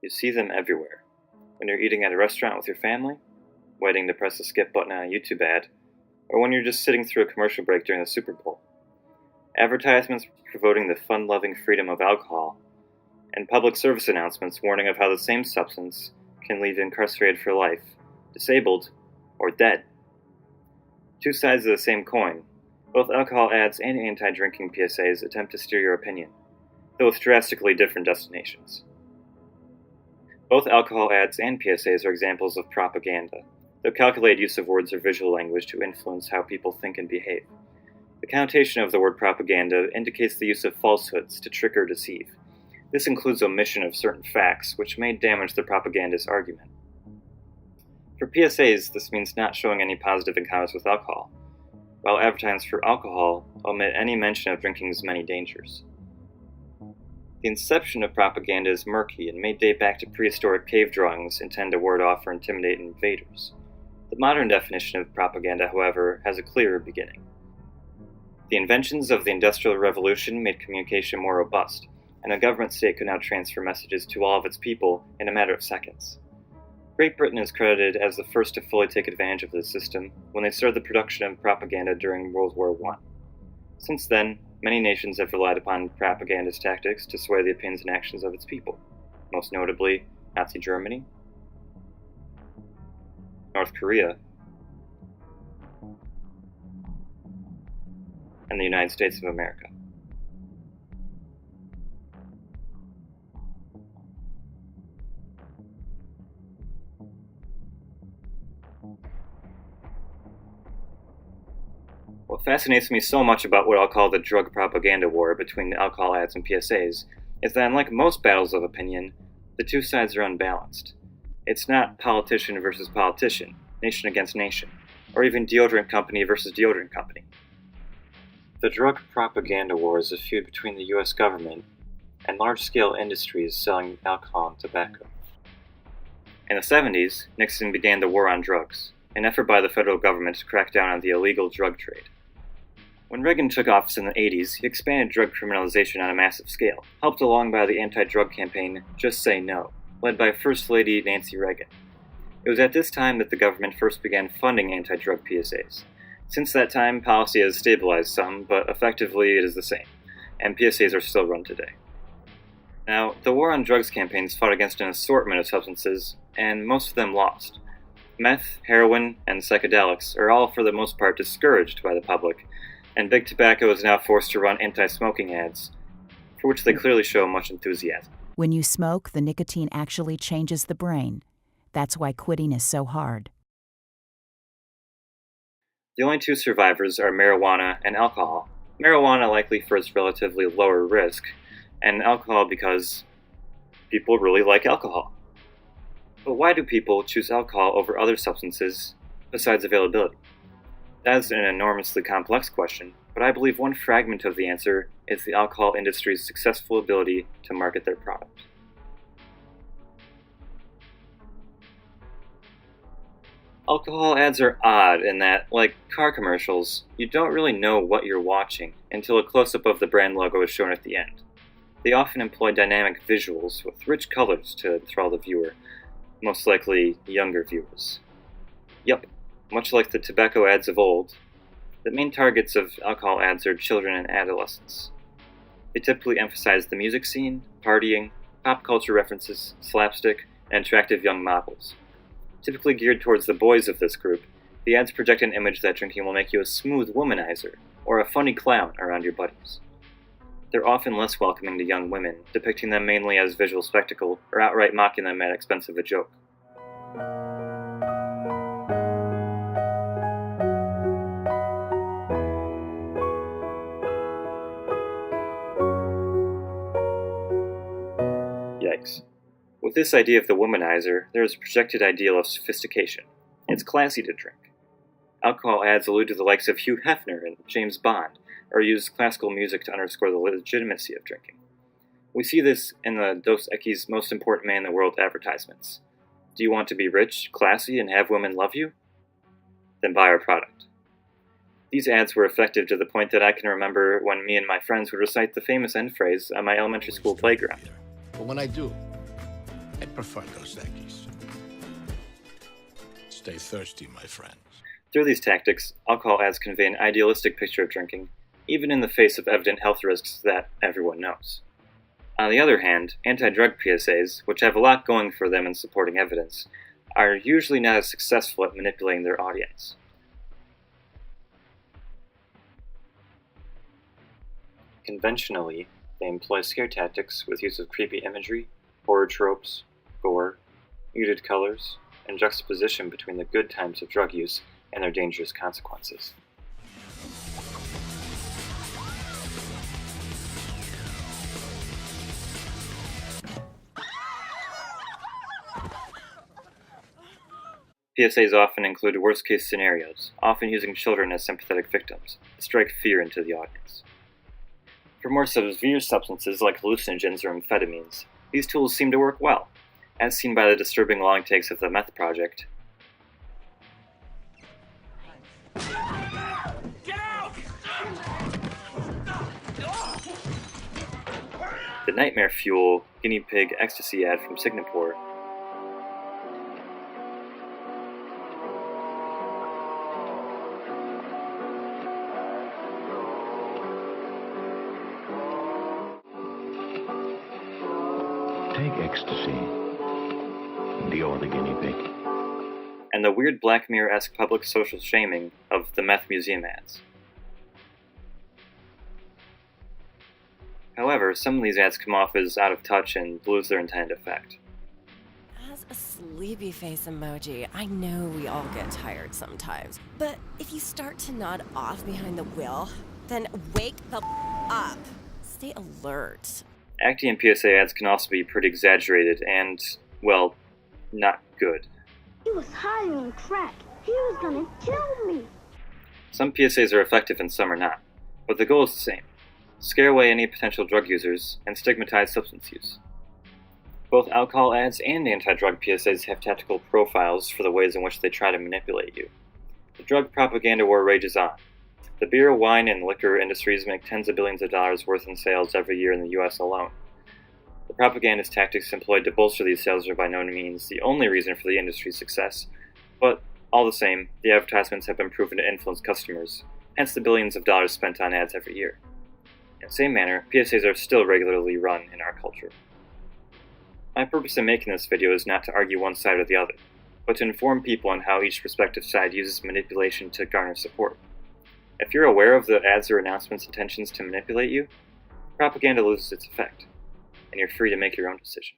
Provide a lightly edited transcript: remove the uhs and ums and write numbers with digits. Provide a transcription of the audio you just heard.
You see them everywhere. When you're eating at a restaurant with your family, waiting to press the skip button on a YouTube ad, or when you're just sitting through a commercial break during the Super Bowl. Advertisements promoting the fun-loving freedom of alcohol, and public service announcements warning of how the same substance can leave you incarcerated for life, disabled, or dead. Two sides of the same coin. Both alcohol ads and anti-drinking PSAs attempt to steer your opinion, though with drastically different destinations. Both alcohol ads and PSAs are examples of propaganda, the calculated use of words or visual language to influence how people think and behave. The connotation of the word propaganda indicates the use of falsehoods to trick or deceive. This includes omission of certain facts, which may damage the propagandist's argument. For PSAs, this means not showing any positive encounters with alcohol, while advertisements for alcohol omit any mention of drinking's many dangers. The inception of propaganda is murky and may date back to prehistoric cave drawings intended to ward off or intimidate invaders. The modern definition of propaganda, however, has a clearer beginning. The inventions of the Industrial Revolution made communication more robust, and a government state could now transfer messages to all of its people in a matter of seconds. Great Britain is credited as the first to fully take advantage of this system when they started the production of propaganda during World War I. Since then, many nations have relied upon propagandist tactics to sway the opinions and actions of its people, most notably Nazi Germany, North Korea, and the United States of America. What fascinates me so much about what I'll call the drug propaganda war between alcohol ads and PSAs is that, unlike most battles of opinion, the two sides are unbalanced. It's not politician versus politician, nation against nation, or even deodorant company versus deodorant company. The drug propaganda war is a feud between the US government and large-scale industries selling alcohol and tobacco. In the 70s, Nixon began the war on drugs, an effort by the federal government to crack down on the illegal drug trade. When Reagan took office in the 80s, he expanded drug criminalization on a massive scale, helped along by the anti-drug campaign Just Say No, led by First Lady Nancy Reagan. It was at this time that the government first began funding anti-drug PSAs. Since that time, policy has stabilized some, but effectively it is the same, and PSAs are still run today. Now, the war on drugs campaigns fought against an assortment of substances, and most of them lost. Meth, heroin, and psychedelics are all for the most part discouraged by the public, and Big Tobacco is now forced to run anti-smoking ads, for which they clearly show much enthusiasm. When you smoke, the nicotine actually changes the brain. That's why quitting is so hard. The only two survivors are marijuana and alcohol. Marijuana likely for its relatively lower risk, and alcohol because people really like alcohol. But why do people choose alcohol over other substances besides availability? That is an enormously complex question, but I believe one fragment of the answer is the alcohol industry's successful ability to market their product. Alcohol ads are odd in that, like car commercials, you don't really know what you're watching until a close-up of the brand logo is shown at the end. They often employ dynamic visuals with rich colors to enthrall the viewer, most likely younger viewers. Yup, much like the tobacco ads of old, the main targets of alcohol ads are children and adolescents. They typically emphasize the music scene, partying, pop culture references, slapstick, and attractive young models. Typically geared towards the boys of this group, the ads project an image that drinking will make you a smooth womanizer or a funny clown around your buddies. They're often less welcoming to young women, depicting them mainly as visual spectacle or outright mocking them at expense of a joke. Yikes. With this idea of the womanizer, there is a projected ideal of sophistication. It's classy to drink. Alcohol ads allude to the likes of Hugh Hefner and James Bond, or use classical music to underscore the legitimacy of drinking. We see this in the Dos Equis Most Important Man in the World advertisements. Do you want to be rich, classy, and have women love you? Then buy our product. These ads were effective to the point that I can remember when me and my friends would recite the famous end phrase on my elementary school playground. But when I do, I prefer Dos Equis. Stay thirsty, my friends. Through these tactics, alcohol ads convey an idealistic picture of drinking, even in the face of evident health risks that everyone knows. On the other hand, anti-drug PSAs, which have a lot going for them in supporting evidence, are usually not as successful at manipulating their audience. Conventionally, they employ scare tactics with use of creepy imagery, horror tropes, gore, muted colors, and juxtaposition between the good times of drug use and their dangerous consequences. PSAs often include worst-case scenarios, often using children as sympathetic victims, to strike fear into the audience. For more severe substances like hallucinogens or amphetamines, these tools seem to work well, as seen by the disturbing long takes of the Meth Project. Get out! The nightmare fuel guinea pig ecstasy ad from Singapore, Take ecstasy, and you're the guinea pig. and the weird Black Mirror-esque public social shaming of the Meth Museum ads. However, some of these ads come off as out of touch and lose their intended effect. As a sleepy face emoji, I know we all get tired sometimes. But if you start to nod off behind the wheel, then wake the up. Stay alert. Acting and PSA ads can also be pretty exaggerated and, well, not good. He was high on crack. He was gonna kill me. Some PSAs are effective and some are not, but the goal is the same: scare away any potential drug users and stigmatize substance use. Both alcohol ads and anti-drug PSAs have tactical profiles for the ways in which they try to manipulate you. The drug propaganda war rages on. The beer, wine, and liquor industries make tens of billions of dollars worth in sales every year in the US alone. The propagandist tactics employed to bolster these sales are by no means the only reason for the industry's success, but all the same, the advertisements have been proven to influence customers, hence the billions of dollars spent on ads every year. In the same manner, PSAs are still regularly run in our culture. My purpose in making this video is not to argue one side or the other, but to inform people on how each respective side uses manipulation to garner support. If you're aware of the ads or announcements' intentions to manipulate you, propaganda loses its effect, and you're free to make your own decision.